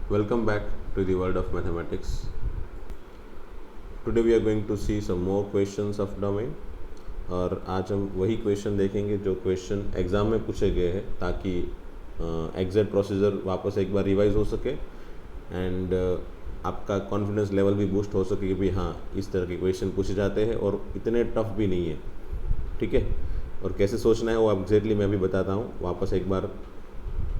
Welcome back to the world of mathematics. Today we are going to see some more questions of domain और आज हम वही question देखेंगे जो question exam में पूछे गए हैं ताकि एग्जैक्ट प्रोसीजर वापस एक बार रिवाइज हो सके एंड आपका कॉन्फिडेंस लेवल भी बूस्ट हो सके कि भाई हाँ इस तरह के क्वेश्चन पूछे जाते हैं और इतने टफ भी नहीं है, ठीक है। और कैसे सोचना है वो एग्जैक्टली मैं भी बताता हूँ, वापस एक बार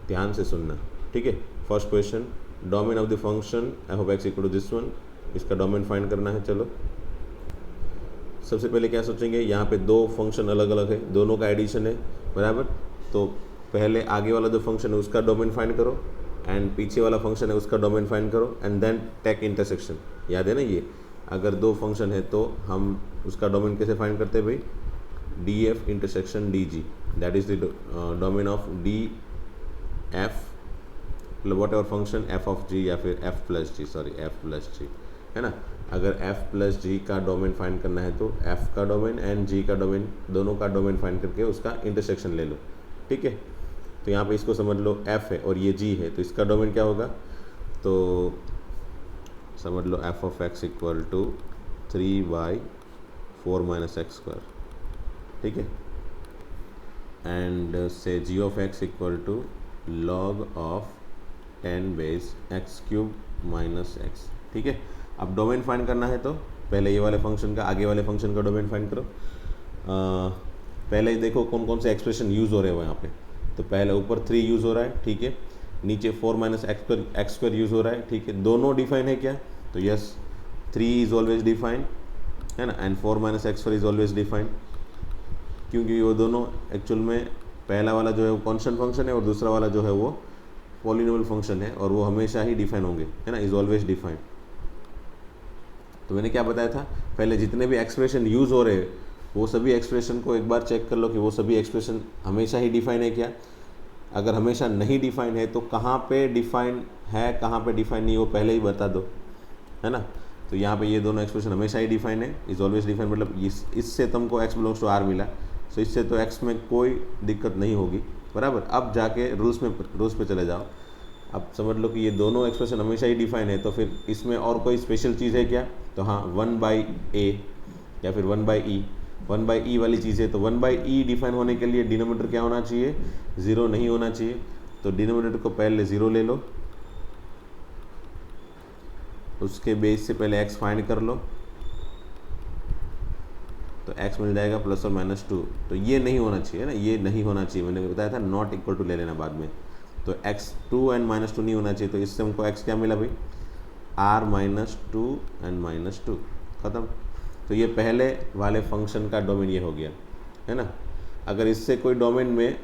ध्यान से सुनना, ठीक है। First question, domain of the function F of x equal to this one, इसका डोमेन फाइंड करना है। चलो सबसे पहले क्या सोचेंगे, यहाँ पे दो फंक्शन अलग अलग है, दोनों का एडिशन है, बराबर। तो पहले आगे वाला जो फंक्शन है उसका डोमेन फाइंड करो एंड पीछे वाला फंक्शन है उसका डोमेन फाइंड करो एंड देन टेक इंटरसेक्शन। याद है ना, ये अगर दो फंक्शन है तो हम उसका डोमेन कैसे फाइंड करते हैं भाई, D F intersection D G, that is the domain of D F whatever function F of G या फिर F plus G, sorry F plus G, है ना। अगर एफ प्लस जी का डोमेन फाइंड करना है तो एफ का डोमेन एंड जी का डोमेन, दोनों का डोमेन फाइंड करके उसका इंटरसेक्शन ले लो, ठीक है। तो यहाँ पे इसको समझ लो एफ है और ये जी है, तो इसका डोमेन क्या होगा, तो समझ लो F of x equal to 3/4 minus X square, ठीक है। And say G of x equal to log of 10 base X cube minus X, ठीक है। अब डोमेन फाइंड करना है तो पहले ये वाले फंक्शन का, आगे वाले फंक्शन का डोमेन फाइंड करो। पहले देखो कौन कौन से एक्सप्रेशन यूज़ हो रहे हैं वहाँ पे। तो पहले ऊपर 3 यूज़ हो रहा है, ठीक है। नीचे 4 माइनस एक्स स्क्वायर यूज़ हो रहा है, ठीक है। दोनों डिफाइन है क्या, तो यस 3 इज़ ऑलवेज डिफाइंड, है ना, and 4 minus X square is always defined, क्योंकि वो दोनों एक्चुअल में पहला वाला जो है वो कॉन्स्टेंट फंक्शन है और दूसरा वाला जो है वो पॉलिनोमियल फंक्शन है और वो हमेशा ही डिफाइन होंगे, है ना, इज़ ऑलवेज डिफाइंड। तो मैंने क्या बताया था, पहले जितने भी एक्सप्रेशन यूज़ हो रहे हैं वो सभी एक्सप्रेशन को एक बार चेक कर लो कि वो सभी एक्सप्रेशन हमेशा ही डिफाइन है क्या। अगर हमेशा नहीं डिफाइन है तो कहाँ पे डिफाइन है, कहाँ पे डिफाइन नहीं, वो पहले ही बता दो, है ना। तो यहाँ पे ये दोनों एक्सप्रेशन हमेशा ही डिफाइन है, इज़ ऑलवेज डिफाइन, मतलब इससे तुमको एक्स बिलोंग्स टू आर मिला, तो इससे तो एक्स में कोई दिक्कत नहीं होगी, बराबर। अब जाके रूल्स पे चले जाओ। अब समझ लो कि ये दोनों एक्सप्रेशन हमेशा ही डिफाइन है, तो फिर इसमें और कोई स्पेशल चीज़ है क्या, तो हाँ 1/a या फिर 1/e, 1/e वाली चीज़ है। तो 1/e डिफाइन होने के लिए डिनोमिनेटर क्या होना चाहिए, 0 नहीं होना चाहिए। तो डिनोमिनेटर को पहले 0 ले लो, उसके बेस से पहले x फाइंड कर लो, तो x मिल जाएगा प्लस और माइनस 2। तो ये नहीं होना चाहिए ना, ये नहीं होना चाहिए, मैंने बताया था नॉट इक्वल टू ले लेना बाद में। तो x2 एंड -2 नहीं होना चाहिए, तो इससे हमको x क्या मिला भाई, r-2 एंड -2, ख़त्म। तो ये पहले वाले फंक्शन का डोमेन ये हो गया, है ना। अगर इससे कोई डोमेन में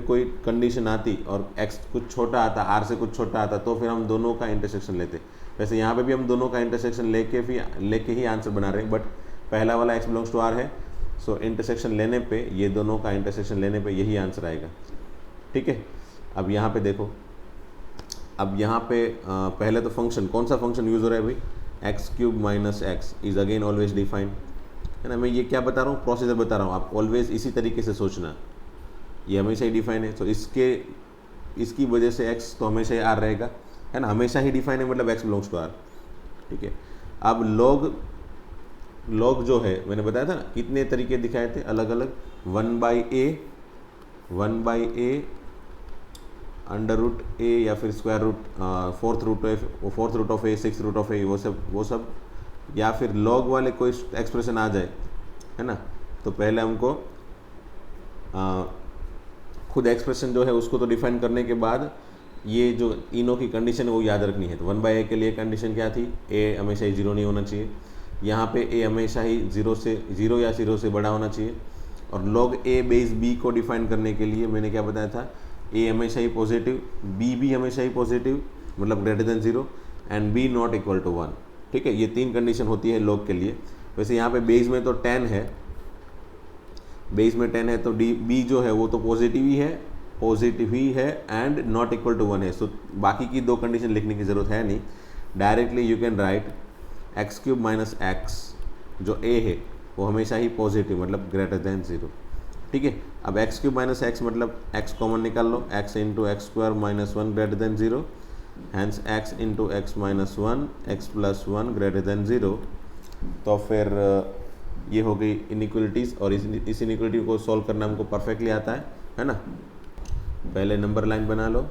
कोई कंडीशन आती और x कुछ छोटा आता, r से कुछ छोटा आता, तो फिर हम दोनों का इंटरसेक्शन लेते। वैसे यहाँ पे भी हम दोनों का इंटरसेक्शन लेके ही आंसर बना रहे हैं, बट पहला वाला x बिलोंग्स टू r है, सो इंटरसेक्शन लेने पे, ये दोनों का इंटरसेक्शन लेने पे यही आंसर आएगा, ठीक है। अब यहाँ पे देखो, अब यहाँ पे पहले तो फंक्शन, कौन सा फंक्शन यूज़ हो रहा है भाई, x cube minus x is again always defined, है ना। मैं ये क्या बता रहा हूँ, प्रोसीजर बता रहा हूँ, आप ऑलवेज इसी तरीके से सोचना, ये हमेशा ही डिफाइन है, तो इसकी वजह से एक्स तो हमेशा ही आर रहेगा, है ना, हमेशा ही डिफाइन है, मतलब एक्स बिलोंग्स टू आर, ठीक है। अब लॉग जो है मैंने बताया था ना, कितने तरीके दिखाए थे अलग अलग, 1/a अंडर रूट a या फिर square root, fourth root of a, six root of a, वो सब, या फिर लॉग वाले कोई एक्सप्रेशन आ जाए, है ना। तो पहले हमको खुद एक्सप्रेशन जो है उसको तो डिफाइन करने के बाद ये जो तीनों की कंडीशन है वो याद रखनी है। तो 1/a के लिए कंडीशन क्या थी, a हमेशा ही 0 नहीं होना चाहिए, यहाँ पे a हमेशा ही 0 या 0 से बड़ा होना चाहिए। और log a बेस b को डिफाइन करने के लिए मैंने क्या बताया था, a हमेशा ही पॉजिटिव, b भी हमेशा ही पॉजिटिव, मतलब greater than 0, and b not equal to 1, ठीक है। ये 3 कंडीशन होती है log के लिए। वैसे यहाँ पे बेस में तो 10 है, तो b जो है वो तो पॉजिटिव ही है एंड नॉट इक्वल टू 1 है। सो बाकी की 2 कंडीशन लिखने की ज़रूरत है नहीं, directly you can write X cube minus X, जो a है वो हमेशा ही पॉजिटिव, मतलब ग्रेटर देन 0, ठीक है। अब एक्स क्यूब माइनस एक्स मतलब एक्स कॉमन निकाल लो, X into X square minus 1 greater than 0, hence x into X minus one X plus one greater than 0। तो फिर ये हो गई इनइक्वलिटीज़, और इस इनइक्वलिटी को सॉल्व करना हमको परफेक्टली आता है ना। पहले नंबर लाइन बना लो,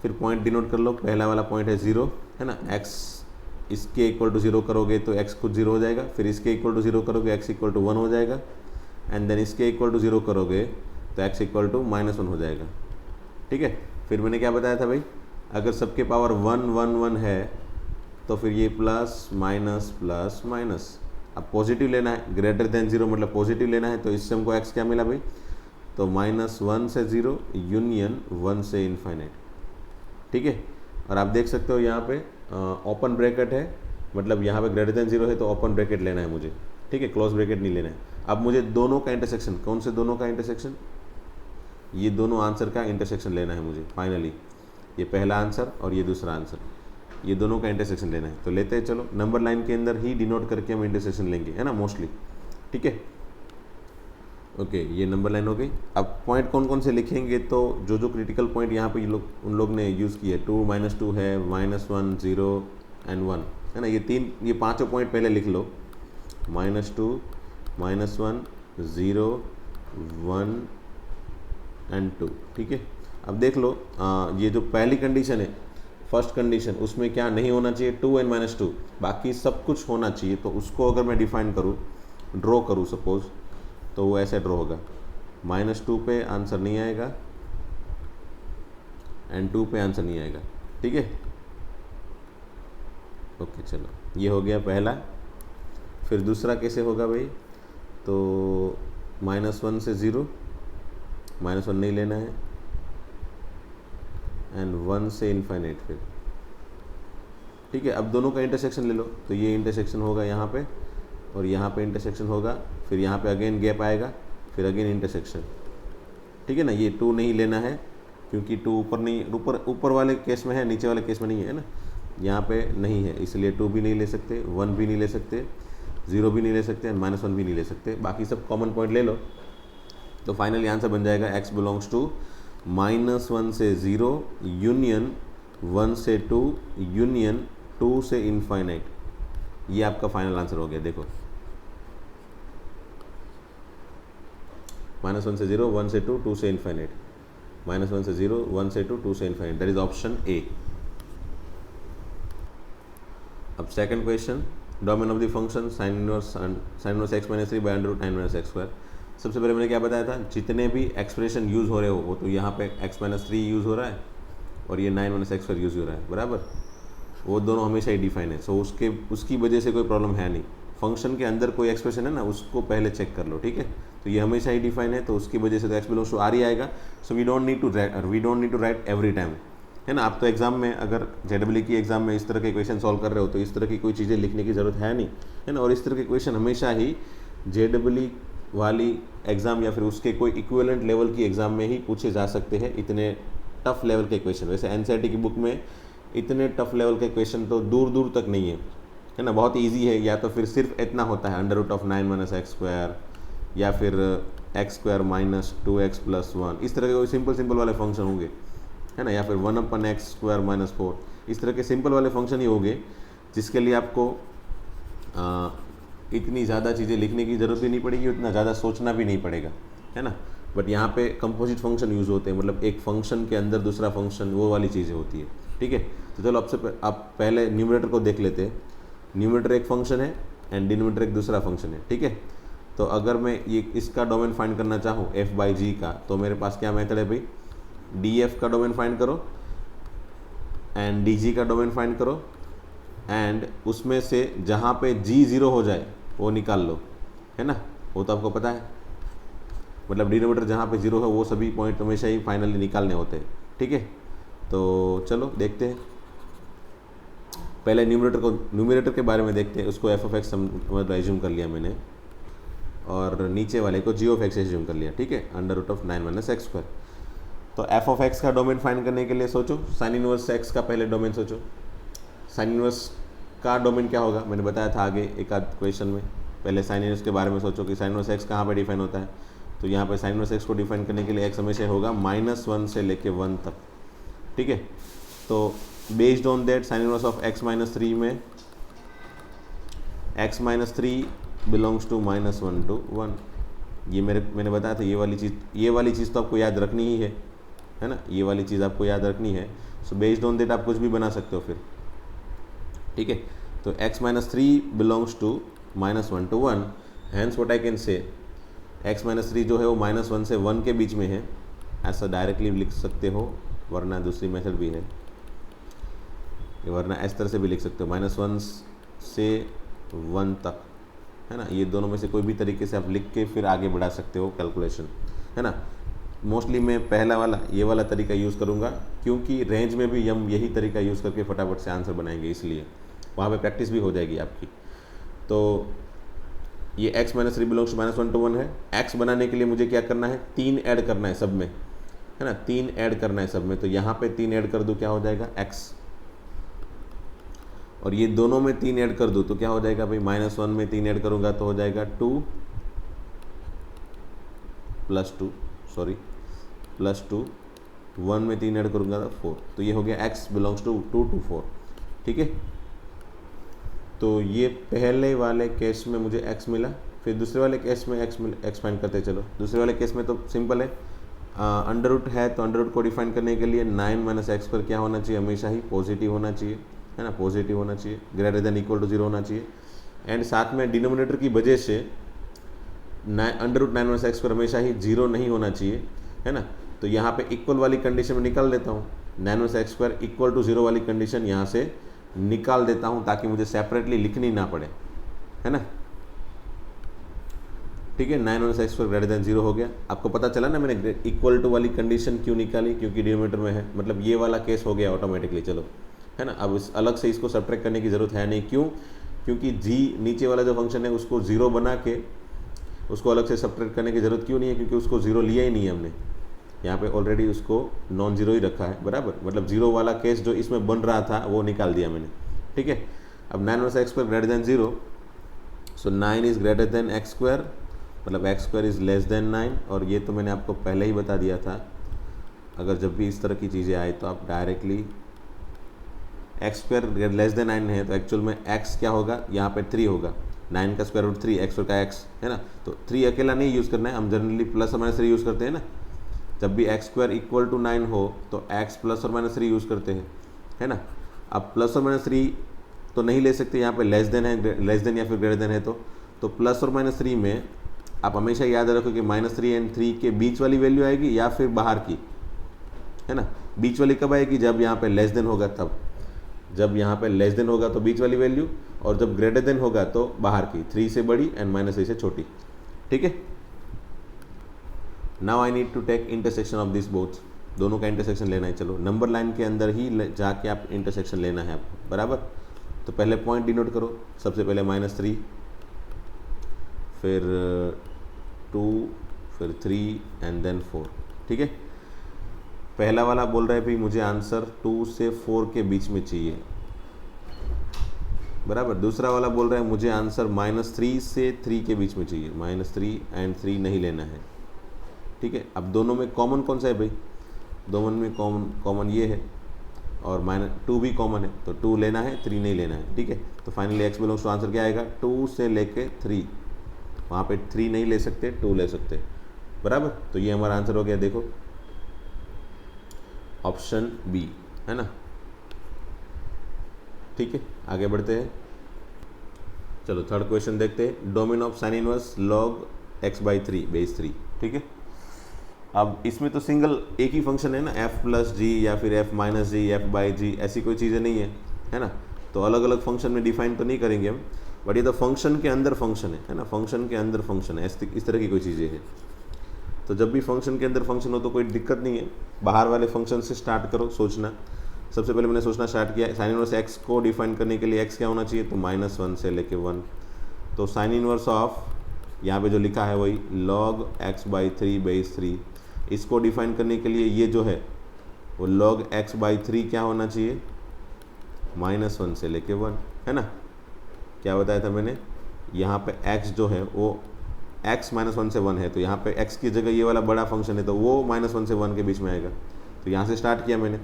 फिर पॉइंट डिनोट कर लो। पहला वाला पॉइंट है 0, है ना। x इसके इक्वल टू 0 करोगे तो x खुद 0 हो जाएगा, फिर इसके इक्वल टू 0 करोगे x इक्वल टू 1 हो जाएगा, एंड देन इसके इक्वल टू 0 करोगे तो x इक्वल टू -1 हो जाएगा। ठीक है, फिर मैंने क्या बताया था भाई, अगर सबके पावर 1 1 1 है तो फिर ये प्लस माइनस प्लस माइनस। अब पॉजिटिव लेना है, ग्रेटर देन 0 मतलब पॉजिटिव लेना है, तो इससे हमको x क्या मिला भाई, तो -1 से 0 यूनियन 1 से इनफाइनाइट। ठीक है, और आप देख सकते हो यहाँ पे ओपन ब्रैकेट है, मतलब यहाँ पे ग्रेटर देन 0 है तो ओपन ब्रैकेट लेना है मुझे। ठीक है, क्लोज ब्रैकेट नहीं लेना है। अब मुझे दोनों का इंटरसेक्शन, कौन से दोनों का इंटरसेक्शन, ये दोनों आंसर का इंटरसेक्शन लेना है मुझे फाइनली। ये पहला आंसर और ये दूसरा आंसर, ये दोनों का इंटरसेक्शन लेना है। तो लेते हैं, चलो नंबर लाइन के अंदर ही डिनोट करके हम इंटरसेक्शन लेंगे, है ना, मोस्टली। ठीक है, ओके, ये नंबर लाइन हो गई। अब पॉइंट कौन कौन से लिखेंगे, तो जो जो क्रिटिकल पॉइंट यहाँ पे ये लोग उन लोग ने यूज़ किए, 2 -2 है, -1 0 एंड 1, है ना। ये पांचों पॉइंट पहले लिख लो, -2 -1 0 1 एंड 2। ठीक है, अब देख लो ये जो पहली कंडीशन है, फर्स्ट कंडीशन, उसमें क्या नहीं होना चाहिए, 2 एंड -2, बाकी सब कुछ होना चाहिए। तो उसको अगर मैं डिफाइन करूँ, ड्रॉ करूँ सपोज, तो वो ऐसे ड्रॉ होगा, -2 पे आंसर नहीं आएगा एंड 2 पे आंसर नहीं आएगा। ठीक है, ओके, चलो ये हो गया पहला। फिर दूसरा कैसे होगा भाई, तो -1 से 0, -1 नहीं लेना है, एंड 1 से इनफाइनाइट फिर। ठीक है, अब दोनों का इंटरसेक्शन ले लो, तो ये इंटरसेक्शन होगा यहाँ पे और यहाँ पे इंटरसेक्शन होगा, फिर यहाँ पे अगेन गैप आएगा, फिर अगेन इंटरसेक्शन। ठीक है ना, ये 2 नहीं लेना है क्योंकि 2 ऊपर नहीं, ऊपर वाले केस में है, नीचे वाले केस में नहीं है ना, यहाँ पे नहीं है, इसलिए 2 भी नहीं ले सकते, 1 भी नहीं ले सकते, 0 भी नहीं ले सकते, एंड -1 भी नहीं ले सकते। बाकी सब कॉमन पॉइंट ले लो, तो फाइनली आंसर बन जाएगा x बिलोंग्स टू -1 से 0 यूनियन 1 से 2 यूनियन 2 से इनफाइनाइट। ये आपका फाइनल आंसर हो गया। देखो, -1 से 0 1 से 2 2 से इनफाइनाइट, -1 से 0 1 से 2 2 से infinite, that is option A. अब second question, domain of the function sin inverse x - 3 by √9 - x²। सबसे पहले मैंने क्या बताया था, जितने भी एक्सप्रेशन यूज़ हो रहे हो वो तो यहाँ पे x - 3 यूज़ हो रहा है और ये 9 - x² यूज़ हो रहा है, बराबर। वो दोनों हमेशा ही डिफाइन है, सो उसकी वजह से कोई प्रॉब्लम है नहीं। फंक्शन के अंदर कोई एक्सप्रेशन है ना, उसको पहले चेक कर लो। ठीक है, तो ये हमेशा ही डिफाइन है, तो उसकी वजह से तो x बिलोंग्स टू r ही आएगा। So we don't need to write every time, है ना। आप तो एग्जाम में, अगर JEE की एग्जाम में इस तरह के क्वेश्चन सॉल्व कर रहे हो तो इस तरह की कोई चीज़ें लिखने की ज़रूरत है नहीं, है ना। और इस तरह के क्वेश्चन हमेशा ही JEE वाली एग्ज़ाम या फिर उसके कोई इक्विवेलेंट लेवल की एग्ज़ाम में ही पूछे जा सकते हैं, इतने टफ लेवल के क्वेश्चन। वैसे NCERT की बुक में इतने टफ लेवल के क्वेश्चन तो दूर दूर तक नहीं है ना, बहुत इजी है। या तो फिर सिर्फ इतना होता है √9 - x², या फिर x² - 2x + 1, इस तरह के कोई सिंपल वाले फंक्शन होंगे, है ना। या फिर 1/x² - 4, इस तरह के सिंपल वाले फंक्शन ही होंगे जिसके लिए आपको इतनी ज़्यादा चीज़ें लिखने की ज़रूरत भी नहीं पड़ेगी, उतना ज़्यादा सोचना भी नहीं पड़ेगा, है ना। बट यहाँ पे कंपोजिट फंक्शन यूज़ होते हैं, मतलब एक फंक्शन के अंदर दूसरा फंक्शन, वो वाली चीज़ें होती है। ठीक है, तो चलो आप पहले न्यूमरेटर को देख लेते हैं। न्यूमरेटर एक फंक्शन है एंड डिनोमिनेटर एक दूसरा फंक्शन है। ठीक है, तो अगर मैं ये इसका डोमेन फाइंड करना चाहूँ f/g का, तो मेरे पास क्या मेथड है भाई, df का डोमेन फाइंड करो एंड dg का डोमेन फाइंड करो, एंड उसमें से जहाँ पे g 0 हो जाए वो निकाल लो, है ना। वो तो आपको पता है, मतलब डिनोमिनेटर जहाँ पे 0 है वो सभी पॉइंट हमेशा ही फाइनली निकालने होते हैं। ठीक है, तो चलो देखते हैं। पहले न्यूमरेटर के बारे में देखते हैं। उसको f(x) मतलब एज्यूम कर लिया मैंने, और नीचे वाले को g(x) एज्यूम कर लिया। ठीक है, √9 - x²। तो f(x) का डोमेन फाइंड करने के लिए सोचो, sin इनवर्स x का पहले डोमेन सोचो। sin इनवर्स का डोमेन क्या होगा, मैंने बताया था आगे एक आध क्वेश्चन में। पहले sin इनवर्स के बारे में सोचो कि sin इनवर्स x कहाँ पे डिफाइन होता है। तो यहाँ पे sin इनवर्स x को डिफाइन करने के लिए x हमेशा होगा -1 से लेके 1 तक। ठीक है, तो based on that sine inverse of x minus 3 में x minus 3 belongs to -1 to 1। ये मैंने बताया था, ये वाली चीज़ तो आपको याद रखनी ही है ना, ये वाली चीज़ आपको याद रखनी है। सो बेस्ड ऑन दैट आप कुछ भी बना सकते हो फिर, ठीक है। तो x minus 3 belongs to -1 to 1, hence what I can say x minus 3 जो है वो -1 से 1 के बीच में है, ऐसा डायरेक्टली लिख सकते हो, वरना दूसरी मेथड भी है, वरना इस तरह से भी लिख सकते हो -1 से 1 तक, है ना। ये दोनों में से कोई भी तरीके से आप लिख के फिर आगे बढ़ा सकते हो कैलकुलेशन, है ना। मोस्टली मैं पहला वाला ये वाला तरीका यूज़ करूँगा, क्योंकि रेंज में भी हम यही तरीका यूज़ करके फटाफट से आंसर बनाएंगे, इसलिए वहाँ पे प्रैक्टिस भी हो जाएगी आपकी। तो ये x minus 3 belongs to -1 to 1 है। x बनाने के लिए मुझे क्या करना है, 3 ऐड करना है सब में, है ना, 3 ऐड करना है सब में। तो यहाँ पे 3 ऐड कर दूँ, क्या हो जाएगा x, और ये दोनों में 3 ऐड कर दूँ तो क्या हो जाएगा भाई, -1 में 3 ऐड करूँगा तो हो जाएगा 2 प्लस 2, 1 में 3 ऐड करूँगा तो 4। तो ये हो गया x बिलोंग्स टू 2 to 4, ठीक है। तो ये पहले वाले केस में मुझे x मिला, फिर दूसरे वाले केस में x फाइंड करते चलो। दूसरे वाले केस में तो सिंपल है, अंडर रूट है तो अंडर रूट को डिफाइन करने के लिए 9 - x पर क्या होना चाहिए, हमेशा ही पॉजिटिव होना चाहिए, है ना, पॉजिटिव होना चाहिए, ग्रेटर देन इक्वल टू 0 होना चाहिए। एंड साथ में डिनोमिनेटर की वजह से अंडर रूट 9 - x पर हमेशा ही 0 नहीं होना चाहिए, है ना। तो यहाँ पे इक्वल वाली कंडीशन में निकाल देता हूँ, 9 - x² इक्वल टू 0 वाली कंडीशन यहाँ से निकाल देता हूँ, ताकि मुझे सेपरेटली लिखनी ना पड़े, है ना, ठीक है। 9 - x² ग्रेटर देन 0 हो गया। आपको पता चला ना मैंने इक्वल टू वाली कंडीशन क्यों निकाली, क्योंकि डिनोमिनेटर में है, मतलब ये वाला केस हो गया ऑटोमेटिकली, चलो, है ना। अब इस अलग से इसको सब्ट्रैक्ट करने की ज़रूरत है नहीं, क्यों, क्योंकि g नीचे वाला जो फंक्शन है उसको 0 बना के उसको अलग से सब्ट्रैक्ट करने की ज़रूरत क्यों नहीं है, क्योंकि उसको 0 लिया ही नहीं है हमने, यहाँ पे ऑलरेडी उसको नॉन जीरो ही रखा है, बराबर, मतलब 0 वाला केस जो इसमें बन रहा था वो निकाल दिया मैंने, ठीक है। अब 9 - x² greater than 0, so 9 is greater than x², मतलब x² इज़ लेस देन 9, और ये तो मैंने आपको पहले ही बता दिया था। अगर जब भी इस तरह की चीज़ें आए तो आप डायरेक्टली x² लेस देन 9 है तो एक्चुअल में x क्या होगा, यहाँ पे 3 होगा, 9 का स्क्वायर रूट 3, x² का x, है ना। तो 3 अकेला नहीं यूज़ करना है, हम जनरली प्लस और माइनस 3 यूज़ करते हैं ना। जब भी x² इक्वल टू 9 हो तो x प्लस और माइनस 3 यूज़ करते हैं, है ना। अब प्लस और माइनस 3 तो नहीं ले सकते, यहाँ पे लेस देन है, लेस देन या फिर ग्रेटर देन है, तो प्लस और माइनस 3 में आप हमेशा याद रखो कि -3 और 3 के बीच वाली वैल्यू आएगी या फिर बाहर की, है ना। बीच वाली कब आएगी, जब यहाँ पे लेस देन होगा तब, जब यहाँ पे लेस देन होगा तो बीच वाली वैल्यू, और जब ग्रेटर देन होगा तो बाहर की, 3 से बड़ी एंड -3 से छोटी, ठीक है। Now I need to take intersection of this both, दोनों का इंटरसेक्शन लेना है। चलो नंबर लाइन के अंदर ही जाके आप इंटरसेक्शन लेना है आपको, बराबर। तो पहले पॉइंट डिनोट करो, सबसे पहले -3, फिर 2, फिर 3 एंड देन 4, ठीक है। पहला वाला बोल रहा है भाई मुझे आंसर 2 से 4 के बीच में चाहिए, बराबर। दूसरा वाला बोल रहा है मुझे आंसर -3 से 3 के बीच में चाहिए, -3 एंड 3 नहीं लेना है, ठीक है। अब दोनों में कॉमन कौन सा है भाई, दोनों में कॉमन ये है, और -2 भी कॉमन है, तो 2 लेना है, 3 नहीं लेना है, ठीक है। तो finally x belongs to answer क्या आएगा, 2 से लेके 3, वहाँ पे 3 नहीं ले सकते, 2 ले सकते, बराबर। तो ये हमारा आंसर हो गया, देखो ऑप्शन बी, है ना, ठीक है। आगे बढ़ते हैं, चलो थर्ड क्वेश्चन देखते हैं। Domain of sine inverse log x/3 base 3, ठीक है। अब इसमें तो सिंगल एक ही फंक्शन है ना, f+g या फिर f-g, f/g, ऐसी कोई चीज़ें नहीं है ना। तो अलग अलग फंक्शन में डिफाइन तो नहीं करेंगे हम, बट ये तो फंक्शन के अंदर फंक्शन है ना, फंक्शन के अंदर फंक्शन है, इस तरह की कोई चीज़ें हैं। तो जब भी फंक्शन के अंदर फंक्शन हो तो कोई दिक्कत नहीं है, बाहर वाले फंक्शन से स्टार्ट करो सोचना। सबसे पहले मैंने सोचना स्टार्ट किया, साइन इनवर्स x को डिफाइन करने के लिए x क्या होना चाहिए, तो -1 से लेके 1। तो साइन इनवर्स ऑफ यहाँ पे जो लिखा है वही log x/3 बेस 3, इसको डिफाइन करने के लिए ये जो है वो log x/3 क्या होना चाहिए, -1 से लेके 1, है ना। क्या बताया था मैंने, यहाँ पे x जो है वो x -1 से 1 है, तो यहाँ पे x की जगह ये वाला बड़ा फंक्शन है तो वो -1 से 1 के बीच में आएगा। तो यहाँ से स्टार्ट किया मैंने,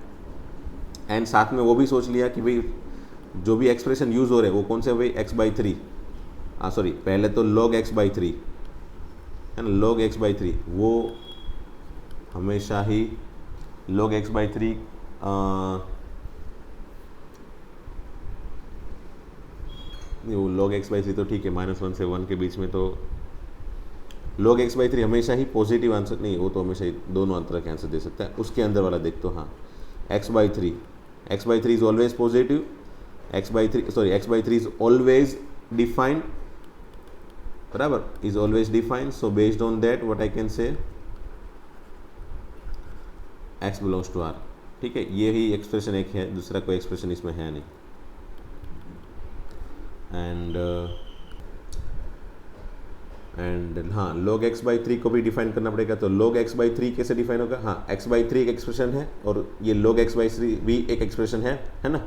एंड साथ में वो भी सोच लिया कि भाई जो भी एक्सप्रेशन यूज़ हो रहे हैं वो कौन से भाई x/3, सॉरी पहले तो log x/3 है ना, log x/3 वो हमेशा ही log x/3 वो log x/3 तो ठीक है, -1 से 1 के बीच में, तो log x/3 हमेशा ही पॉजिटिव आंसर नहीं, वो तो हमेशा ही दोनों तरह के आंसर दे सकता है। उसके अंदर वाला देख तो हाँ x/3 is always positive, x/3 is always defined, बराबर, is always defined. So based on that what I can say x belongs to r। ठीक है, ये ही एक्सप्रेशन एक है, दूसरा कोई एक्सप्रेशन इसमें है नहीं। एंड हाँ, log x/3 को भी डिफाइन करना पड़ेगा। तो log x/3 कैसे डिफाइन होगा? हाँ, x/3 एक एक्सप्रेशन है और ये log x/3 भी एक एक्सप्रेशन है ना।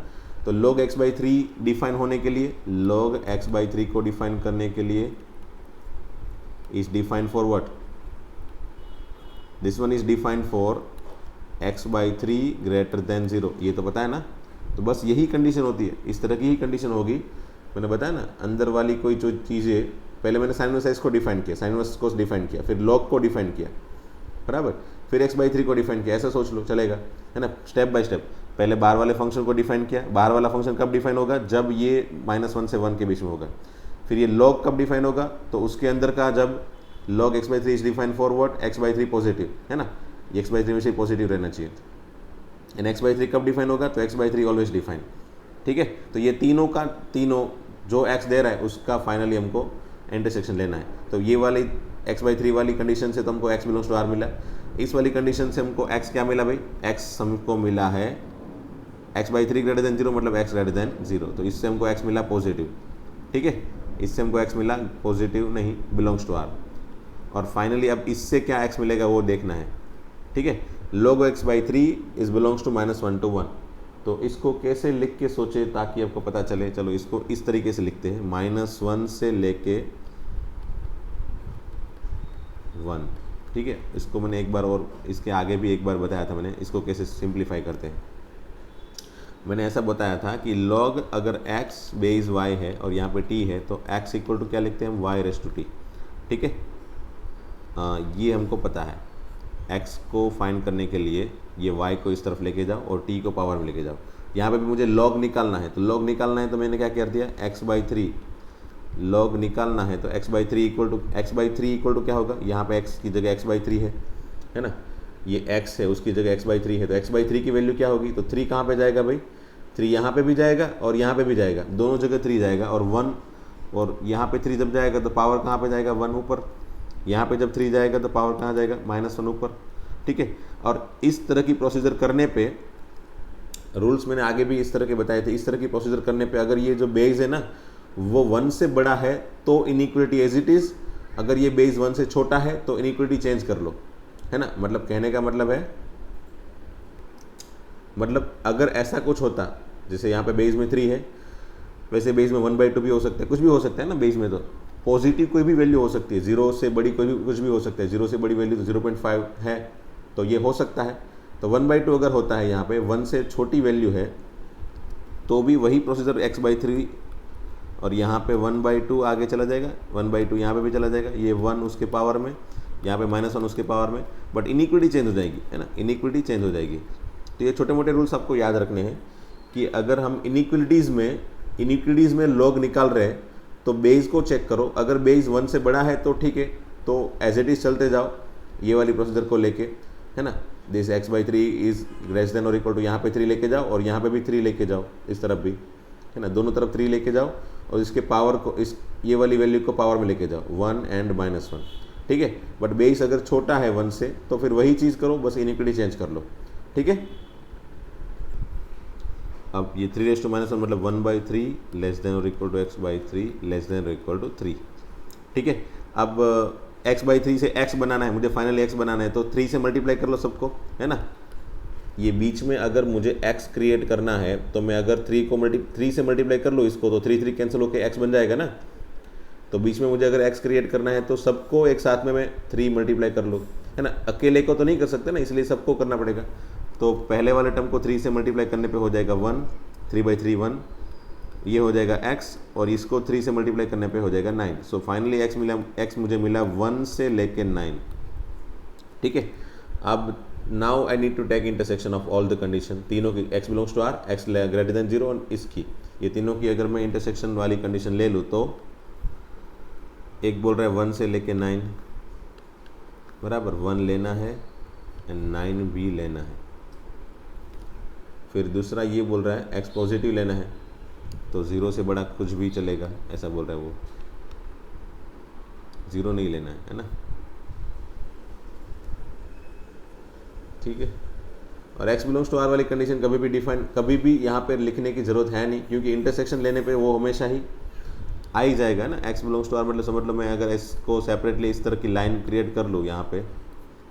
तो log x/3 डिफाइन होने के लिए, log x/3 को डिफाइन करने के लिए is defined for what? This one is defined for x/3 greater than 0, ये तो पता है ना। तो बस यही कंडीशन होती है, इस तरह की ही कंडीशन होगी। मैंने बताया ना, अंदर वाली कोई जो चीज़ें, पहले मैंने साइन इनवर्स को डिफाइन किया, साइन इनवर्स को डिफाइन किया, फिर log को डिफाइन किया, बराबर, फिर x/3 को डिफाइन किया, ऐसा सोच लो, चलेगा, है ना, स्टेप बाय स्टेप। पहले बाहर वाले फंक्शन को डिफाइन किया, बाहर वाला फंक्शन कब डिफाइन होगा? जब ये -1 से 1 के बीच में होगा। फिर ये log कब डिफाइन होगा? तो उसके अंदर का जब log x/3 is define for what? x/3 positive, है ना, ये x/3 में से पॉजिटिव रहना चाहिए। एंड x/3 कब डिफाइन होगा? तो x/3 ऑलवेज डिफाइन। ठीक है, तो ये तीनों का तीनों जो x दे रहा है उसका फाइनली हमको इंटरसेक्शन लेना है। तो ये वाली x/3 वाली कंडीशन से तो हमको x बिलोंग्स टू r मिला। इस वाली कंडीशन से हमको x क्या मिला भाई? x हमको मिला है x/3 ग्रेटर देन 0, मतलब x ग्रेटर देन 0। तो इससे हमको x मिला पॉजिटिव। ठीक है, इससे हमको x मिला पॉजिटिव नहीं, बिलोंग्स टू r। और फाइनली अब इससे क्या x मिलेगा वो देखना है। ठीक है, log x/3 is belongs to -1 to 1। तो इसको कैसे लिख के सोचे ताकि आपको पता चले? चलो इसको इस तरीके से लिखते हैं, -1 से लेके 1। ठीक है, इसको मैंने एक बार और इसके आगे भी एक बार बताया था मैंने, इसको कैसे सिंप्लीफाई करते हैं। मैंने ऐसा बताया था कि log अगर x बेस y है और यहाँ पे t है तो x इक्वल टू क्या लिखते हैं? y⁻t। ठीक है, ये हमको पता है। x को फाइंड करने के लिए ये y को इस तरफ लेके जाओ और t को पावर में लेके जाओ। यहाँ पे भी मुझे log निकालना है, तो log निकालना है तो मैंने क्या कर दिया? x/3 log निकालना है तो x/3 इक्वल टू क्या होगा? यहाँ पे x की जगह x/3 है ना, ये x है उसकी जगह x/3 है, तो x/3 की वैल्यू क्या होगी? तो 3 कहाँ पे जाएगा भाई? 3 यहाँ पे भी जाएगा और यहाँ पे भी जाएगा, दोनों जगह 3 जाएगा। और 1 और यहाँ पे 3 जब जाएगा तो पावर कहाँ पे जाएगा? 1 ऊपर। यहाँ पे जब 3 जाएगा तो पावर कहाँ जाएगा? -1 ऊपर। ठीक है, और इस तरह की प्रोसीजर करने पे, रूल्स मैंने आगे भी इस तरह के बताए थे, इस तरह की प्रोसीजर करने पे अगर ये जो बेस है ना वो 1 से बड़ा है तो इनइक्वलिटी एज इट इज़, अगर ये बेस 1 से छोटा है तो इनइक्वलिटी चेंज कर लो, है ना। मतलब कहने का मतलब है, मतलब अगर ऐसा कुछ होता, जैसे यहाँ पे बेस में 3 है, वैसे बेस में 1/2 भी हो सकता है, कुछ भी हो सकता है ना बेस में। तो पॉजिटिव कोई भी वैल्यू हो सकती है, 0 से बड़ी कोई भी कुछ भी हो सकता है। 0 से बड़ी वैल्यू तो 0.5 है, तो ये हो सकता है। तो 1/2 अगर होता है यहाँ पे, 1 से छोटी वैल्यू है तो भी वही प्रोसीजर x/3, और यहाँ पे 1/2 आगे चला जाएगा, 1/2 यहाँ पे भी चला जाएगा, ये 1 उसके पावर में, यहाँ पे -1 उसके पावर में, बट इनइक्वलिटी चेंज हो जाएगी, है ना, इनइक्वलिटी चेंज हो जाएगी। तो ये छोटे मोटे रूल्स आपको याद रखने हैं कि अगर हम इनइक्वलिटीज़ में log निकाल रहे हैं तो बेस को चेक करो, अगर बेस 1 से बड़ा है तो ठीक है, तो एज इट इज़ चलते जाओ ये वाली प्रोसीजर को लेके, है ना। This x/3 is greater than और इक्वल टू, यहाँ पे 3 लेके जाओ और यहाँ पे भी 3 लेके जाओ, इस तरफ भी, है ना, दोनों तरफ 3 लेके जाओ और इसके पावर को, इस ये वाली वैल्यू को पावर में लेके जाओ, 1 and -1। ठीक है, बट बेस अगर छोटा है 1 से तो फिर वही चीज़ करो, बस इनइक्वलिटी चेंज कर लो। ठीक है, अब ये 3⁻⁻1 मतलब 1/3 लेस देन और equal to x/3 less than और इक्वल टू 3। ठीक है, अब x/3 से x बनाना है मुझे, फाइनली x बनाना है, तो 3 से मल्टीप्लाई कर लो सबको, है ना। ये बीच में अगर मुझे x क्रिएट करना है तो मैं अगर 3 से मल्टीप्लाई कर लो इसको, तो 3 कैंसिल होकर x बन जाएगा ना। तो बीच में मुझे अगर x क्रिएट करना है तो सबको एक साथ में मैं 3 मल्टीप्लाई कर लो, है ना। अकेले को तो नहीं कर सकते ना, इसलिए सबको करना पड़ेगा। तो पहले वाले टर्म को 3 से मल्टीप्लाई करने पे हो जाएगा 1, 3/3 1, ये हो जाएगा x, और इसको 3 से मल्टीप्लाई करने पे हो जाएगा 9। सो फाइनली x मुझे मिला 1 से लेके 9। ठीक है, अब now I need to take intersection of all the condition, तीनों की x belongs to r, x greater than 0 और इसकी, ये तीनों की अगर मैं इंटरसेक्शन वाली कंडीशन ले लूँ तो एक बोल रहा है 1 से लेके 9 बराबर 1 लेना है एंड 9 भी लेना है। फिर दूसरा ये बोल रहा है x पॉजिटिव लेना है, तो 0 से बड़ा कुछ भी चलेगा, ऐसा बोल रहा है वो, 0 नहीं लेना है ना। ठीक है, और x बिलोंग्स टू r वाली कंडीशन कभी भी यहाँ पर लिखने की ज़रूरत है नहीं, क्योंकि इंटरसेक्शन लेने पे वो हमेशा ही आ ही जाएगा ना। x बिलोंग्स टू r मतलब समझ लो, मैं अगर इसको सेपरेटली इस तरह की लाइन क्रिएट कर लूँ यहाँ पे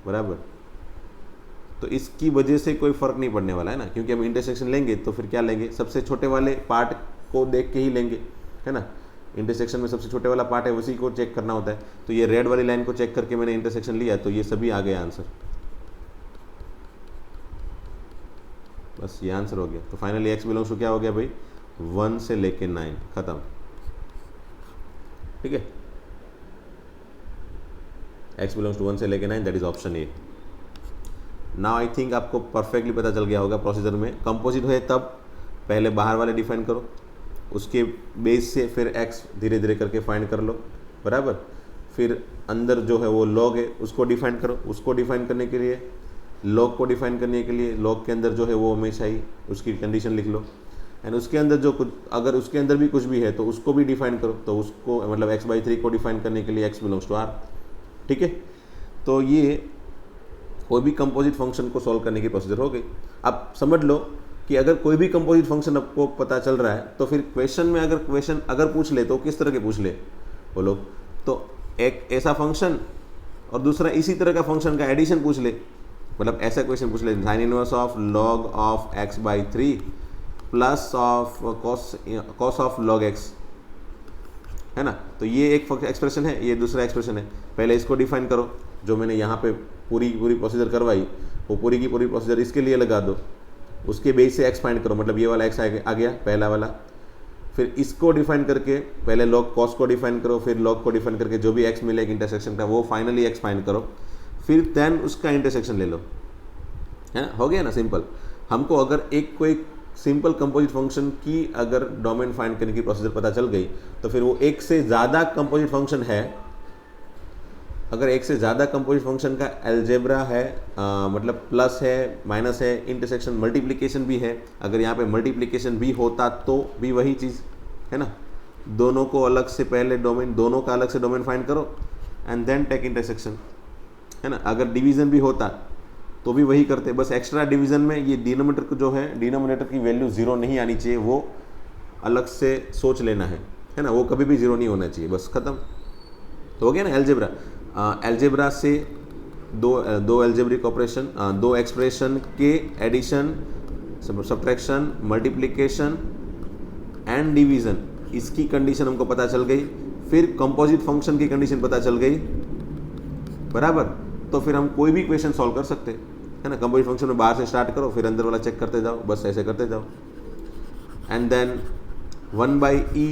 बराबर, तो इसकी वजह से कोई फ़र्क नहीं पड़ने वाला है ना, क्योंकि हम इंटरसेक्शन लेंगे तो फिर क्या लेंगे, सबसे छोटे वाले पार्ट को देख के ही लेंगे, है ना। इंटरसेक्शन में सबसे छोटे वाला पार्ट है, उसी को चेक करना होता है। तो ये रेड वाली लाइन को चेक करके मैंने इंटरसेक्शन लिया, तो ये सभी आ गया आंसर, बस ये आंसर हो गया। तो फाइनली x बिलोंग्स टू क्या हो गया भाई, 1 से लेके 9, खत्म। ठीक है, x बिलोंग्स टू 1 से लेके 9, that is option A. Now I think आपको परफेक्टली पता चल गया होगा प्रोसीजर में। कंपोजिट है तब पहले बाहर वाले डिफाइन करो, उसके बेस से फिर x धीरे धीरे करके फाइंड कर लो बराबर। फिर अंदर जो है वो लॉग है, उसको डिफाइन करो, उसको डिफाइन करने के लिए लॉग को डिफाइन करने के लिए लॉग के अंदर जो है वो हमेशा ही उसकी कंडीशन लिख लो, एंड उसके अंदर जो कुछ, अगर उसके अंदर भी कुछ भी है तो उसको भी डिफाइन करो, तो उसको मतलब x/3 को डिफाइन करने के लिए x बिलोंग्स टू r। ठीक है, तो ये कोई भी कंपोजिट फंक्शन को सॉल्व करने की प्रोसीजर हो गई। अब समझ लो कि अगर कोई भी कंपोजिट फंक्शन आपको पता चल रहा है, तो फिर क्वेश्चन में अगर पूछ ले तो किस तरह के पूछ ले बोलो, तो एक ऐसा फंक्शन और दूसरा इसी तरह का फंक्शन का एडिशन पूछ ले, मतलब ऐसा क्वेश्चन पूछ ले, sign inverse of log of x/3 plus of cos of log x, है ना। तो ये एक एक्सप्रेशन है, ये दूसरा एक्सप्रेशन है। पहले इसको डिफाइन करो, जो मैंने यहाँ पे पूरी प्रोसीजर करवाई वो पूरी की पूरी प्रोसीजर इसके लिए लगा दो, उसके बेस से x फाइंड करो, मतलब ये वाला x आ गया पहला वाला। फिर इसको डिफाइन करके पहले लॉग कॉस को डिफाइन करो, फिर लॉग को डिफाइन करके जो भी x मिलेगा इंटरसेक्शन का वो फाइनली x फाइंड करो, फिर देन उसका इंटरसेक्शन ले लो, है ना। हो गया ना सिंपल। हमको अगर कोई सिंपल कंपोजिट फंक्शन की अगर डोमेन फाइंड करने की प्रोसीजर पता चल गई, तो फिर वो एक से ज़्यादा कंपोजिट फंक्शन है, अगर एक से ज़्यादा कंपोजिट फंक्शन का अलजेब्रा है, मतलब प्लस है माइनस है, इंटरसेक्शन मल्टीप्लिकेशन भी है, अगर यहाँ पे मल्टीप्लिकेशन भी होता तो भी वही चीज़ है ना, दोनों को अलग से पहले डोमेन, दोनों का अलग से डोमेन फाइंड करो एंड देन टेक इंटरसेक्शन, है ना। अगर डिवीज़न भी होता तो भी वही करते, बस एक्स्ट्रा डिवीज़न में ये डिनोमिनेटर को जो है, डिनोमिनेटर की वैल्यू 0 नहीं आनी चाहिए, वो अलग से सोच लेना है ना, वो कभी भी 0 नहीं होना चाहिए, बस ख़त्म। तो हो गया ना अलजेब्रा। अलजेब्रा से दो एल्जेब्रिक ऑपरेशन, दो एक्सप्रेशन के addition, subtraction, multiplication and division, इसकी कंडीशन हमको पता चल गई। फिर कंपोजिट फंक्शन की कंडीशन पता चल गई बराबर, तो फिर हम कोई भी क्वेश्चन सॉल्व कर सकते है ना। कंपोजिट फंक्शन में बाहर से स्टार्ट करो, फिर अंदर वाला चेक करते जाओ, बस ऐसे करते जाओ, and then 1/e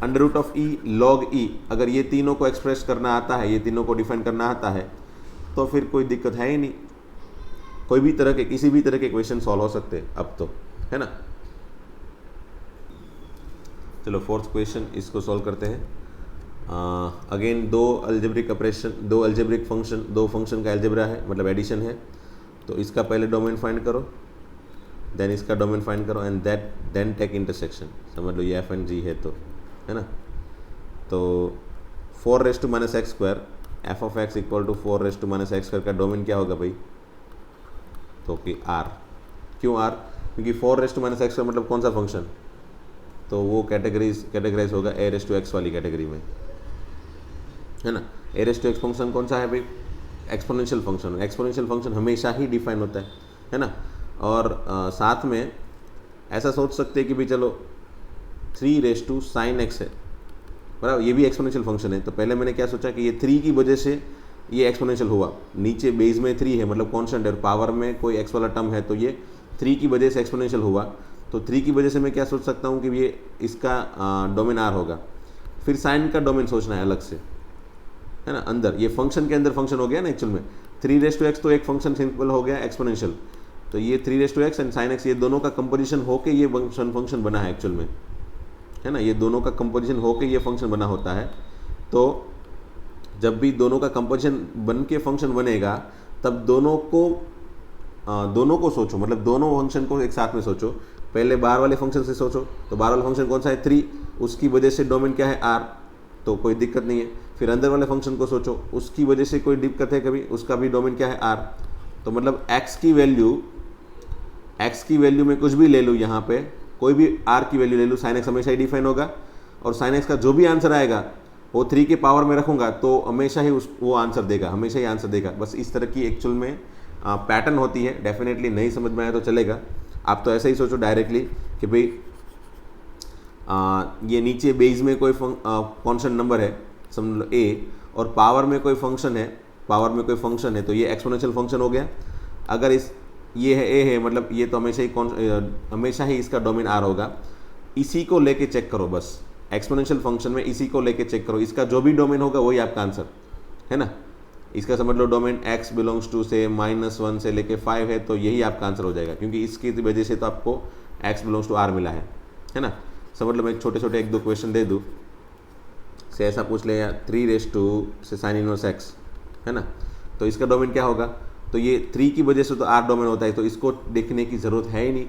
√e log e, अगर ये तीनों को एक्सप्रेस करना आता है, ये तीनों को डिफाइन करना आता है, तो फिर कोई दिक्कत है ही नहीं, कोई भी तरह के किसी भी तरह के क्वेश्चन सॉल्व हो सकते हैं अब तो, है ना। चलो फोर्थ क्वेश्चन इसको सॉल्व करते हैं। अगेन दो अल्जेब्रिक ऑपरेशन, दो अल्जेब्रिक फंक्शन, दो फंक्शन का अलजेब्रा है, मतलब एडिशन है, तो इसका पहले डोमेन फाइंड करो, देन इसका डोमेन फाइंड करो एंड देन टेक इंटरसेक्शन। समझ लो ये एफ एंड जी है तो, है ना। तो 4⁻x², f of x equal to 4⁻x² का डोमेन क्या होगा भाई, तो कि r। क्यों r? क्योंकि 4⁻x² मतलब कौन सा फंक्शन, तो वो कैटेगराइज होगा a⁻x वाली कैटेगरी में, है ना। a⁻x फंक्शन कौन सा है भाई, एक्सपोनेंशियल फंक्शन। एक्सपोनेंशियल फंक्शन हमेशा ही डिफाइन होता है ना। और साथ में ऐसा सोच सकते हैं कि भाई चलो 3⁻sin x है बराबर, ये भी एक्सपोनेंशियल फंक्शन है। तो पहले मैंने क्या सोचा कि ये 3 की वजह से ये एक्सपोनेंशियल हुआ, नीचे बेस में 3 है मतलब कांस्टेंट है और पावर में कोई एक्स वाला टर्म है, तो ये 3 की वजह से एक्सपोनेंशियल हुआ। तो 3 की वजह से मैं क्या सोच सकता हूँ कि ये इसका डोमेन आर होगा। फिर साइन का डोमेन सोचना है अलग से, है ना। अंदर ये फंक्शन के अंदर फंक्शन हो गया ना एक्चुअल में, 3x तो एक फंक्शन सिंपल हो गया एक्सपोनेंशियल, तो ये 3x एंड साइन एक्स ये दोनों का कंपोजिशन होके ये फंक्शन बना है एक्चुअल में, है ना। ये दोनों का कंपोजिशन होके ये फंक्शन बना होता है। तो जब भी दोनों का कंपोजिशन बन के फंक्शन बनेगा तब दोनों को सोचो, मतलब दोनों फंक्शन को एक साथ में सोचो। पहले बाहर वाले फंक्शन से सोचो, तो बाहर वाला फंक्शन कौन सा है 3, उसकी वजह से डोमेन क्या है आर, तो कोई दिक्कत नहीं है। फिर अंदर वाले फंक्शन को सोचो, उसकी वजह से कोई दिक्कत है कभी, उसका भी डोमेन क्या है आर। तो मतलब x की वैल्यू में कुछ भी ले लूँ, यहाँ पे कोई भी r की वैल्यू ले लूँ, साइन एक्स हमेशा ही डिफाइन होगा और साइन एक्स का जो भी आंसर आएगा वो 3 के पावर में रखूँगा तो हमेशा ही वो आंसर देगा, हमेशा ही आंसर देगा। बस इस तरह की एक्चुअल में पैटर्न होती है। डेफिनेटली नहीं समझ में आया तो चलेगा, आप तो ऐसे ही सोचो डायरेक्टली कि भाई ये नीचे बेस में कोई कांस्टेंट नंबर है समझ लो a, और पावर में कोई फंक्शन है, तो ये एक्सपोनेंशियल फंक्शन हो गया। अगर ये है a है, मतलब ये तो हमेशा ही इसका डोमेन r होगा। इसी को लेके चेक करो, बस एक्सपोनेंशियल फंक्शन में इसी को लेके चेक करो, इसका जो भी डोमेन होगा वही आपका आंसर है ना। इसका समझ लो डोमेन x बिलोंग्स टू से -1 से लेके 5 है, तो यही आपका आंसर हो जाएगा, क्योंकि इसकी वजह से तो आपको x बिलोंग्स टू r मिला है ना। समझ लो मैं छोटे एक दो क्वेश्चन दे दूँ से, ऐसा पूछ ले 3 से साइन इनवर्स x, है ना। तो इसका डोमेन क्या होगा, तो ये 3 की वजह से तो r डोमेन होता है, तो इसको देखने की ज़रूरत है ही नहीं,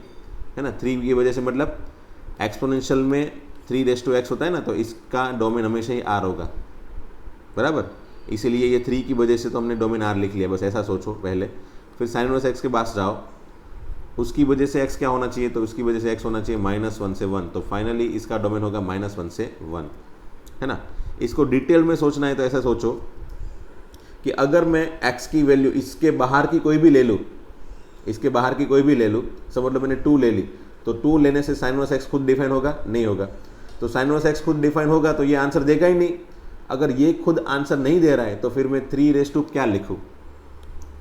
है ना। 3 की वजह से मतलब एक्सपोनेंशियल में 3x होता है ना, तो इसका डोमेन हमेशा ही r होगा, बराबर। इसीलिए ये 3 की वजह से तो हमने डोमेन r लिख लिया, बस ऐसा सोचो पहले। फिर साइन इनवर्स x के पास जाओ, उसकी वजह से x क्या होना चाहिए, तो उसकी वजह से x होना चाहिए -1 से 1, तो फाइनली इसका डोमेन होगा -1 से 1, है ना। इसको डिटेल में सोचना है तो ऐसा सोचो कि अगर मैं x की वैल्यू इसके बाहर की कोई भी ले लूँ, समझ लो मैंने 2 ले ली, तो 2 लेने से साइन इनवर्स x खुद डिफाइन होगा, नहीं होगा। तो साइन इनवर्स x खुद डिफाइन होगा तो ये आंसर देगा ही नहीं। अगर ये खुद आंसर नहीं दे रहा है तो फिर मैं 3 क्या लिखूँ,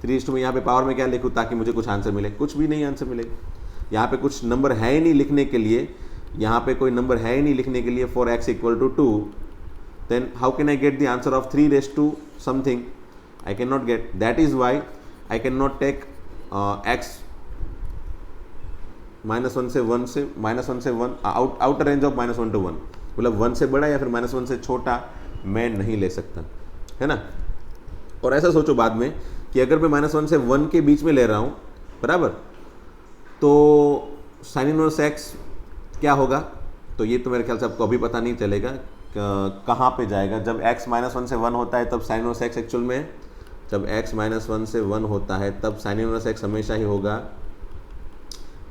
3 में यहाँ पे पावर में क्या लिखूँ ताकि मुझे कुछ आंसर मिले, कुछ भी नहीं आंसर मिलेगा। यहाँ पे कुछ नंबर है ही नहीं लिखने के लिए, for x equal to 2, then how can I get the answer of 3 something, I can not get. That is why I can not take x -1 से 1 आउटर रेंज ऑफ -1 to 1, मतलब 1 से बड़ा या फिर -1 से छोटा मैं नहीं ले सकता, है ना। और ऐसा सोचो बाद में कि अगर मैं -1 से 1 के बीच में ले रहा हूँ, बराबर, तो साइन इनवर्स x क्या होगा, तो ये तो मेरे ख्याल से आपको अभी पता नहीं चलेगा कहाँ पे जाएगा। जब x -1 से 1 होता है तब साइन इनवर्स x एक्चुअल में, जब x -1 से 1 होता है तब साइन इनवर्स x हमेशा ही होगा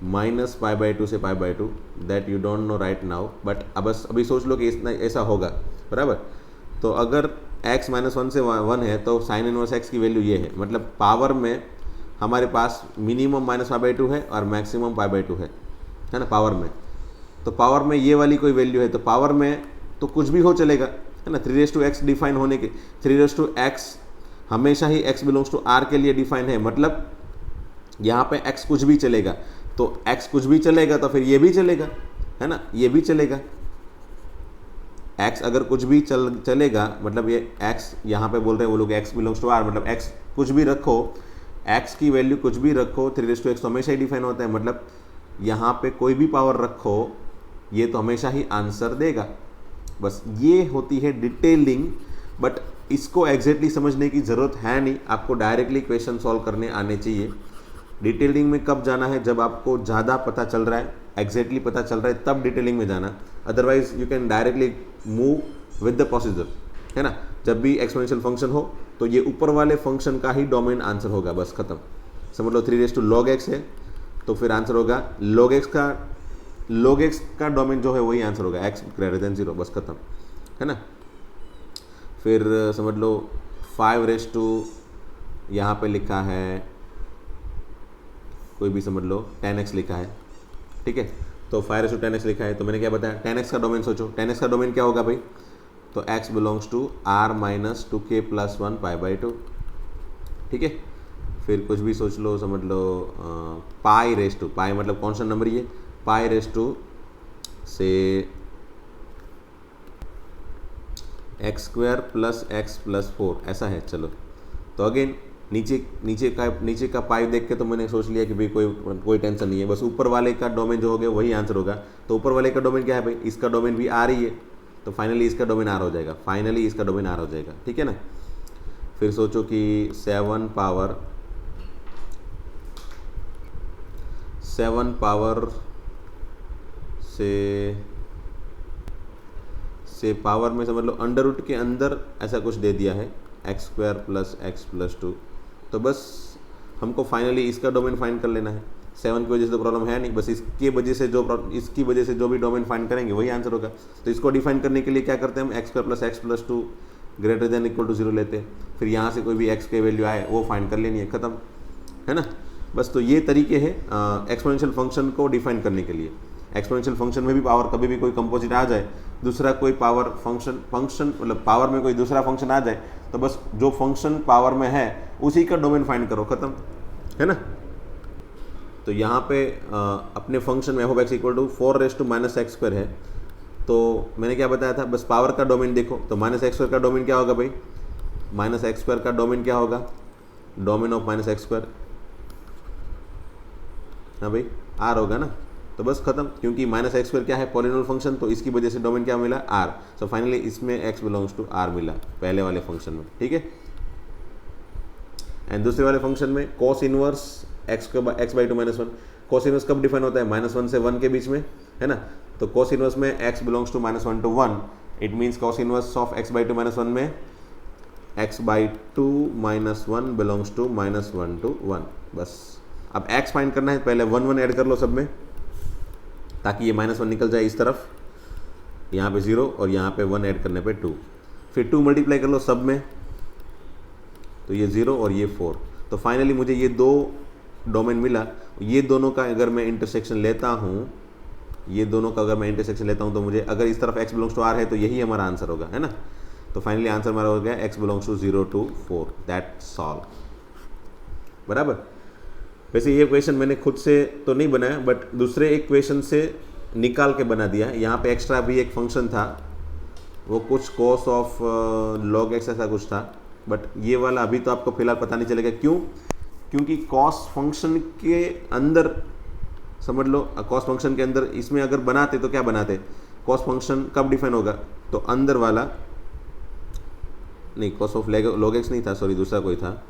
-π/2 से π/2, that you don't know right now, but अब बस अभी सोच लो कि ऐसा होगा, बराबर। तो अगर x -1 से 1 है तो साइन इनवर्स x की वैल्यू ये है, मतलब पावर में हमारे पास मिनिमम -π/2 है और मैक्सिमम π/2 है ना पावर में। तो पावर में ये वाली कोई वैल्यू है, तो पावर में तो कुछ भी हो चलेगा, है ना। 3x डिफाइन होने के 3x हमेशा ही x बिलोंग्स टू r के लिए डिफाइन है, मतलब यहाँ पे x कुछ भी चलेगा, तो x कुछ भी चलेगा तो फिर ये भी चलेगा, है ना, ये भी चलेगा। x अगर कुछ भी चलेगा मतलब ये x यहाँ पे बोल रहे हैं वो लोग x बिलोंग्स टू r, मतलब x कुछ भी रखो, x की वैल्यू कुछ भी रखो, 3x तो हमेशा ही डिफाइन होता है, मतलब यहाँ पे कोई भी पावर रखो ये तो हमेशा ही आंसर देगा। बस ये होती है डिटेलिंग, बट इसको एग्जैक्टली समझने की ज़रूरत है नहीं, आपको डायरेक्टली क्वेश्चन सॉल्व करने आने चाहिए। डिटेलिंग में कब जाना है, जब आपको ज़्यादा पता चल रहा है, एग्जैक्टली पता चल रहा है, तब डिटेलिंग में जाना। Otherwise you can directly move with the procedure, है ना। जब भी एक्सपोनेंशियल फंक्शन हो तो ये ऊपर वाले फंक्शन का ही डोमेन आंसर होगा, बस खत्म। समझ लो 3 log x है तो फिर आंसर होगा log x का डोमेन जो है वही आंसर होगा, x > 0, बस खत्म, है ना। फिर समझ लो 5 यहाँ पे लिखा है, कोई भी समझ लो 10x लिखा है, ठीक है, तो 5 10x लिखा है, तो मैंने क्या बताया 10x का डोमेन सोचो। 10x का डोमेन क्या होगा भाई, तो x belongs to r - 2k + 1 π/2, ठीक है। फिर कुछ भी सोच लो, समझ लो पाई रेस टू, पाई मतलब कौन सा नंबर, ये पाई रेस टू से x square plus x plus 4 ऐसा है। चलो तो अगेन नीचे का पाई देख के तो मैंने सोच लिया कि भाई कोई टेंशन नहीं है, बस ऊपर वाले का डोमेन जो हो गया वही आंसर होगा। तो ऊपर वाले का डोमेन क्या है भाई, इसका डोमेन भी आर ही है, तो फाइनली इसका डोमेन आर हो जाएगा, फाइनली इसका डोमेन आर हो जाएगा, ठीक है ना। फिर सोचो कि 7 पावर से पावर में समझ लो अंडर रूट के अंदर ऐसा कुछ दे दिया है, x square plus x plus 2। तो बस हमको फाइनली इसका डोमेन फाइंड कर लेना है। 7 की वजह से तो प्रॉब्लम है नहीं, बस इसकी वजह से जो भी डोमेन फाइंड करेंगे वही आंसर होगा। तो इसको डिफाइन करने के लिए क्या करते हैं हम, x square plus x plus 2 greater than equal to 0 लेते हैं, फिर यहाँ से कोई भी एक्स के वैल्यू आए वो फाइंड कर लेनी है, ख़त्म है ना। बस तो ये तरीके हैं एक्सपोनेंशियल फंक्शन को डिफाइन करने के लिए। एक्सपोनेंशियल फंक्शन में भी पावर कभी भी कोई कंपोजिट आ जाए, दूसरा कोई पावर फंक्शन मतलब पावर में कोई दूसरा फंक्शन आ जाए, तो बस जो फंक्शन पावर में है उसी का डोमेन फाइंड करो, खत्म है ना। तो यहाँ पे अपने फंक्शन में f(x) इक्वल टू 4⁻⁻x² है, तो मैंने क्या बताया था, बस पावर का डोमेन देखो। तो -x² का डोमेन क्या होगा भाई, -x² का डोमेन क्या होगा, डोमेन ऑफ -x², हाँ भाई r होगा ना। तो बस खत्म, क्योंकि -x² क्या है, पॉलिनोमियल फंक्शन, तो इसकी वजह से डोमेन क्या मिला, r। सो फाइनली इसमें x बिलोंग्स टू r मिला पहले वाले फंक्शन में, ठीक है। एंड दूसरे वाले फंक्शन में cos inverse x/2 -1, cos inverse कब डिफाइन होता है, -1 से 1 के बीच में, है ना। तो cos इनवर्स में x belongs to -1 to 1, it means cos inverse of x/2 -1 में x/2 -1 बिलोंग्स टू -1 to 1। बस अब x फाइंड करना है, पहले 1 1 ऐड कर लो सब में, ताकि ये -1 निकल जाए इस तरफ, यहाँ पे 0 और यहाँ पे 1 ऐड करने पे 2, फिर 2 मल्टीप्लाई कर लो सब में, तो ये 0 और ये 4। तो फाइनली मुझे ये दो डोमेन मिला। ये दोनों का अगर मैं इंटरसेक्शन लेता हूँ, तो मुझे अगर इस तरफ x बिलोंग्स टू r है तो यही हमारा आंसर होगा, है ना। तो फाइनली आंसर हमारा हो गया x belongs to 0 to 4, that solve, बराबर। वैसे ये क्वेश्चन मैंने खुद से तो नहीं बनाया, बट दूसरे एक क्वेश्चन से निकाल के बना दिया। यहाँ पे एक्स्ट्रा भी एक फंक्शन था, वो कुछ cos ऑफ log x ऐसा कुछ था, बट ये वाला अभी तो आपको फिलहाल पता नहीं चलेगा। क्यों, क्योंकि cos फंक्शन के अंदर समझ लो, cos फंक्शन के अंदर इसमें अगर बनाते तो क्या बनाते, cos फंक्शन कब डिफाइन होगा, तो अंदर वाला नहीं, cos ऑफ log x नहीं था, सॉरी दूसरा कोई था,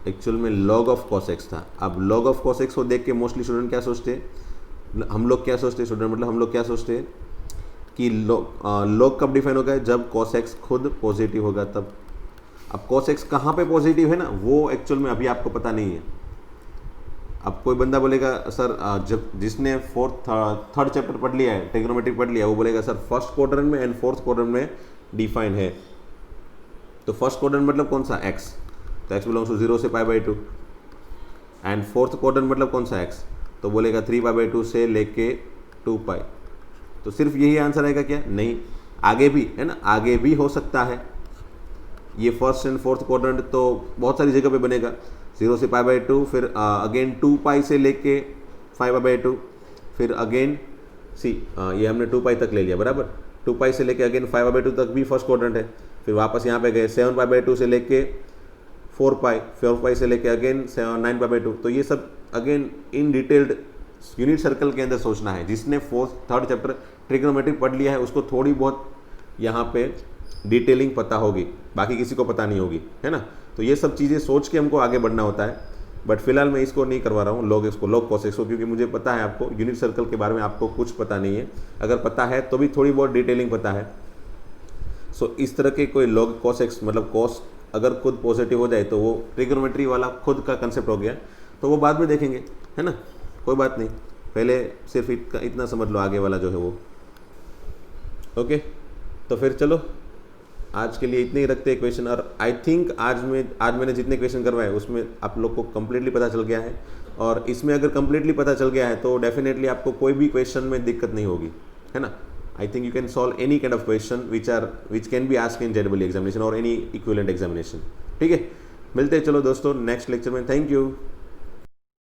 एक्चुअल में log ऑफ cos x था। अब log ऑफ cos x को देख के मोस्टली स्टूडेंट क्या सोचते, हम लोग क्या सोचते कि log कब डिफाइन होगा, जब cos x खुद पॉजिटिव होगा तब। अब cos x कहाँ पे पॉजिटिव है ना, वो एक्चुअल में अभी आपको पता नहीं है। अब कोई बंदा बोलेगा सर, जब जिसने थर्ड चैप्टर पढ़ लिया है, ट्रिग्नोमेट्री पढ़ लिया, वो बोलेगा सर फर्स्ट क्वाड्रेंट में एंड फोर्थ क्वाड्रेंट में डिफाइन है। तो फर्स्ट क्वाड्रेंट मतलब कौन सा, x, तो x बिलोंग्स टू 0 से π/2, एंड फोर्थ क्वाड्रेंट मतलब कौन सा, x, तो बोलेगा 3π/2 से लेके 2π। तो सिर्फ यही आंसर आएगा क्या, नहीं, आगे भी है ना, आगे भी हो सकता है। ये फर्स्ट एंड फोर्थ क्वाड्रेंट तो बहुत सारी जगह पे बनेगा, 0 से π/2, फिर अगेन 2π से लेके 5π/2, फिर अगेन ये हमने 2π तक ले लिया, बराबर। 2π से लेके अगेन 5π/2 तक भी फर्स्ट क्वाड्रेंट है, फिर वापस यहाँ पे गए 7π/2 से लेके 4π से लेके अगेन 9π/2। तो ये सब again in detailed unit circle के अंदर सोचना है। जिसने थर्ड चैप्टर ट्रिग्नोमेट्री पढ़ लिया है उसको थोड़ी बहुत यहाँ पे डिटेलिंग पता होगी, बाकी किसी को पता नहीं होगी, है ना। तो ये सब चीज़ें सोच के हमको आगे बढ़ना होता है, बट फिलहाल मैं इसको नहीं करवा रहा हूँ log cos x को, क्योंकि मुझे पता है आपको यूनिट सर्कल के बारे में आपको कुछ पता नहीं है। अगर पता है तो भी थोड़ी बहुत डिटेलिंग पता है। सो इस तरह के कोई log cos x मतलब cos अगर खुद पॉजिटिव हो जाए तो वो ट्रिग्नोमेट्री वाला खुद का कंसेप्ट हो गया, तो वो बाद में देखेंगे, है ना, कोई बात नहीं। पहले सिर्फ इतना समझ लो, आगे वाला जो है वो। ओके, तो फिर चलो आज के लिए इतने ही रखते हैं क्वेश्चन। और आई थिंक आज मैंने जितने क्वेश्चन करवाए उसमें आप लोग को कम्प्लीटली पता चल गया है, और इसमें अगर कम्प्लीटली पता चल गया है तो डेफिनेटली आपको कोई भी क्वेश्चन में दिक्कत नहीं होगी, है ना। I think you can solve any kind of question which can be asked in JEE examination or any equivalent examination. ठीक है, मिलते हैं चलो दोस्तों नेक्स्ट लेक्चर में। Thank you.